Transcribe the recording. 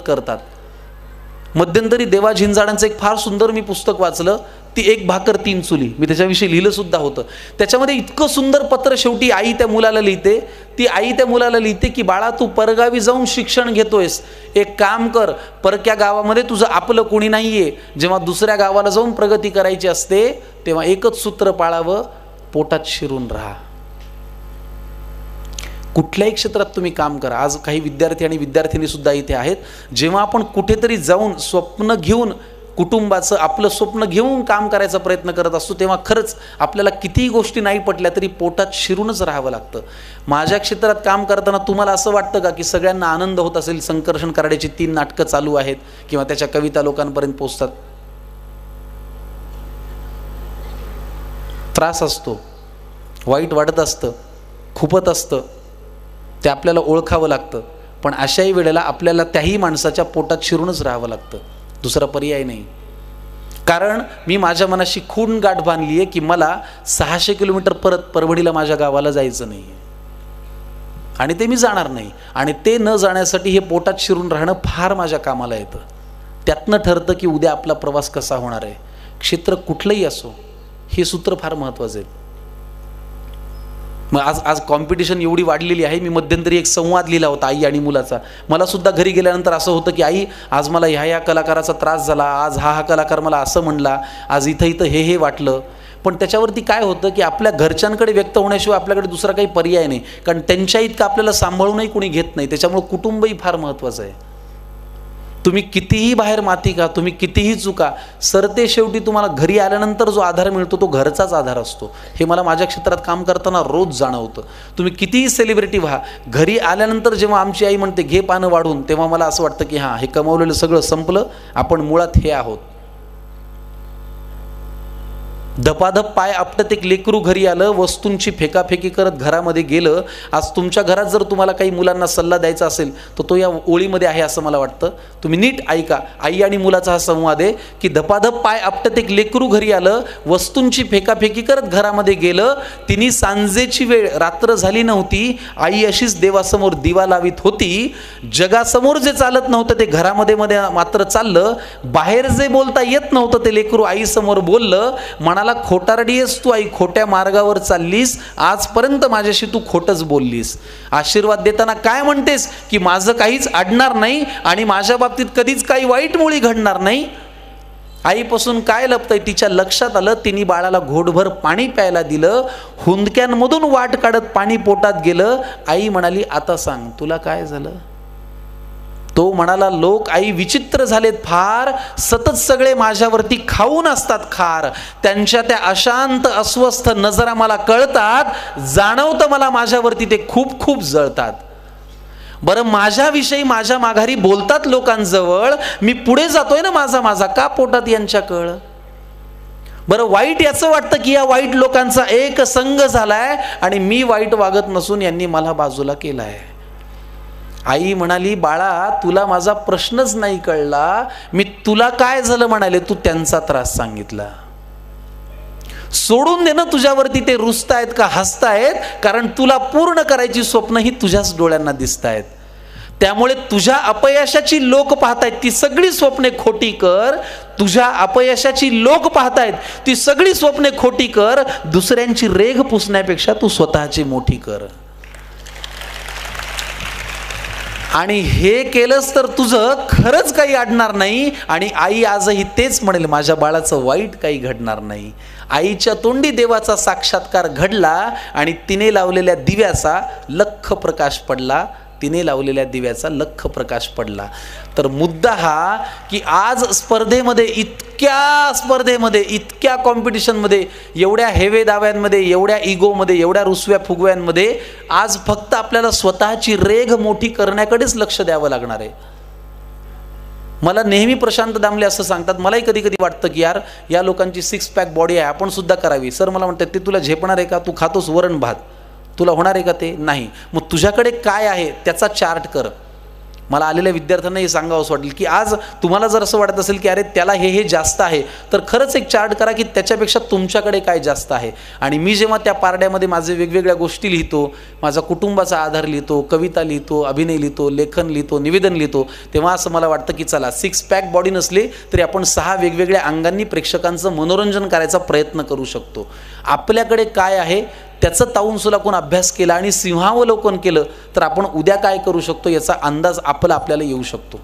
करतात. मध्यंतरी देवा झिंजाडांचं एक फार सुंदर मी पुस्तक वाचलं, ती एक भाकर तीन चुली, मी त्याच्याविषयी लिहिलं सुद्धा होतं. त्याच्यामध्ये इतकं सुंदर पत्र शेवटी आई त्या मुलाला लिहिते. ती आई त्या मुलाला लिहिते की बाळा, तू परगावी जाऊन शिक्षण घेतोयस, एक काम कर, परक्या गावामध्ये तुझं आपलं कोणी नाहीये. जेव्हा दुसऱ्या गावाला जाऊन प्रगती करायची असते तेव्हा एकच सूत्र पाळावं, पोटात शिरून राहा. कुठल्याही क्षेत्रात तुम्ही काम करा. आज काही विद्यार्थी आणि विद्यार्थिनी सुद्धा इथे आहेत. जेव्हा आपण कुठेतरी जाऊन स्वप्न घेऊन, कुटुंबाचं आपलं स्वप्न घेऊन काम करायचा प्रयत्न करत असतो, तेव्हा खरंच आपल्याला कितीही गोष्टी नाही पटल्या तरी पोटात शिरूनच राहावं लागतं. माझ्या क्षेत्रात काम करताना तुम्हाला असं वाटतं का की सगळ्यांना आनंद होत असेल? संकर्षण कराड्याची 3 नाटकं चालू आहेत किंवा त्याच्या कविता लोकांपर्यंत पोहोचतात. त्रास असतो, वाईट वाटत असतं, खूपत असतं, ते आपल्याला ओळखावं लागतं. पण अशाही वेळेला आपल्याला त्याही माणसाच्या पोटात शिरूनच राहावं लागतं, दुसरा पर्याय नाही. कारण मी माझ्या मनाशी खून गाठ बांधली आहे की मला 600 किलोमीटर परत परभणीला माझ्या गावाला जायचं नाही आणि ते मी जाणार नाही. आणि ते न जाण्यासाठी हे पोटात शिरून राहणं फार माझ्या कामाला येतं. त्यातनं ठरतं की उद्या आपला प्रवास कसा होणार आहे. क्षेत्र कुठलंही असो, हे सूत्र फार महत्त्वाचं आहे. मग आज कॉम्पिटिशन एवढी वाढलेली आहे. मी मध्यंतरी एक संवाद लिहिला होता आई आणि मुलाचा. मला सुद्धा घरी गेल्यानंतर असं होतं की आई, आज मला ह्या कलाकाराचा त्रास झाला, आज हा कलाकार मला असं म्हणला, आज इथं हे वाटलं. पण त्याच्यावरती काय होतं की आपल्या घरच्यांकडे व्यक्त होण्याशिवाय आपल्याकडे दुसरा काही पर्याय नाही. कारण त्यांच्या इतकं आपल्याला सांभाळूनही कोणी घेत नाही. त्याच्यामुळे कुटुंबही फार महत्त्वाचं आहे. तुम्ही कितीही बाहेर माती का, तुम्ही कितीही चुका, सरते शेवटी तुम्हाला घरी आल्यानंतर जो आधार मिळतो तो घरचाच आधार असतो. हे मला माझ्या क्षेत्रात काम करताना रोज जाणवतं. तुम्ही कितीही सेलिब्रिटी व्हा, घरी आल्यानंतर जेव्हा आमची आई म्हणते घे पानं वाढून, तेव्हा मला असं वाटतं की हां, हे कमावलेलं सगळं संपलं, आपण मुळात हे आहोत. धपाधप पाय आपटत एक लेकरू घरी आलं, वस्तूंची फेकाफेकी करत घरामध्ये गेलं. आज तुमच्या घरात जर तुम्हाला काही मुलांना सल्ला द्यायचा असेल तर तो या ओळीमध्ये आहे असं मला वाटतं. तुम्ही नीट ऐका. आई आणि मुलाचा हा संवाद आहे की धपाधप पाय आपटत एक लेकरू घरी आलं, वस्तूंची फेकाफेकी करत घरामध्ये गेलं. तिने सांजेची वेळ, रात्र झाली नव्हती, आई अशीच देवासमोर दिवा लावित होती. जगासमोर जे चालत नव्हतं ते घरामध्ये मात्र चाललं. बाहेर जे बोलता येत नव्हतं ते लेकरू आईसमोर बोललं. म्हणाला, खोटारडी आहेस तू आई, खोट्या मार्गावर चाललीस, आजपर्यंत माझ्याशी तू खोटच बोललीस. आशीर्वाद देताना काय म्हणतेस की माझं काहीच अडणार नाही आणि माझ्या बाबतीत कधीच काही वाईट मुळी घडणार नाही. आईपासून काय लपतंय? तिच्या लक्षात आलं. तिने बाळाला घोटभर पाणी प्यायला दिलं. हुंदक्यांमधून वाट काढत पाणी पोटात गेलं. आई म्हणाली, आता सांग तुला काय झालं? तो म्हणाला, लोक आई विचित्र झालेत फार, सतत सगळे माझ्यावरती खाऊन असतात खार. त्यांच्या त्या अशांत अस्वस्थ नजरा मला कळतात, जाणवतं मला माझ्यावरती ते खूप खूप जळतात. बरं, माझ्याविषयी माझ्या माघारी बोलतात लोकांजवळ, मी पुढे जातोय ना माझा का पोटात यांच्या कळ? बरं, वाईट याचं वाटतं की या वाईट लोकांचा एक संघ झालाय आणि मी वाईट वागत नसून यांनी मला बाजूला केलाय. आई म्हणाली, बाळा तुला माझा प्रश्नच नाही कळला. मी तुला काय झालं म्हणाले, तू त्यांचा त्रास सांगितला. सोडून दे ना, तुझ्यावरती ते रुसतायत का हसतायत, कारण तुला पूर्ण करायची स्वप्न ही तुझ्याच डोळ्यांना दिसतायत. त्यामुळे तुझ्या अपयशाची लोक पाहतायत, ती सगळी स्वप्ने खोटी कर. तुझ्या अपयशाची लोक पाहतायत, ती सगळी स्वप्ने खोटी कर. दुसऱ्यांची रेघ पुसण्यापेक्षा तू स्वतःची मोठी कर. आणि हे केलंस तर तुझं खरंच काही अडणार नाही. आणि आई आजही तेच म्हणेल, माझ्या बाळाचं वाईट काही घडणार नाही. आईच्या तोंडी देवाचा साक्षात्कार घडला आणि तिने लावलेल्या दिव्याचा लख प्रकाश पडला. तिने लावलेल्या दिव्याचा लख प्रकाश पडला. तर मुद्दा हा की आज स्पर्धेमध्ये, इतक्या कॉम्पिटिशनमध्ये, एवढ्या हेवे दाव्यांमध्ये, एवढ्या इगोमध्ये, एवढ्या रुसव्या फुगव्यांमध्ये आज फक्त आपल्याला स्वतःची रेघ मोठी करण्याकडेच लक्ष द्यावं लागणार आहे. मला नेहमी प्रशांत दामले असं सांगतात, मलाही कधी कधी वाटतं की यार, या लोकांची 6 पॅक बॉडी आहे, आपण सुद्धा करावी. सर मला म्हणतात, ते तुला झेपणार आहे का? तू खातोस वरण भात, तुला होणार आहे का ते? नाही. मग तुझ्याकडे काय आहे त्याचा चार्ट कर. मला आलेल्या विद्यार्थ्यांना हे सांगावं असं वाटेल की आज तुम्हाला जर असं वाटत असेल की अरे त्याला हे जास्त आहे, तर खरंच एक चार्ट करा की त्याच्यापेक्षा तुमच्याकडे काय जास्त आहे. आणि मी जेव्हा त्या पारड्यामध्ये माझे वेगवेगळ्या गोष्टी लिहितो, माझा कुटुंबाचा आधार लिहितो, कविता लिहितो, अभिनय लिहितो, लेखन लिहितो, निवेदन लिहितो, तेव्हा असं मला वाटतं की चला 6 पॅक बॉडी नसली तरी आपण 6 वेगवेगळ्या अंगांनी प्रेक्षकांचं मनोरंजन करायचा प्रयत्न करू शकतो. आपल्याकडे काय आहे त्याचं ताऊन सुलाखून अभ्यास केला आणि सिंहावलोकन केलं तर आपण उद्या काय करू शकतो याचा अंदाज आपल्याला येऊ शकतो.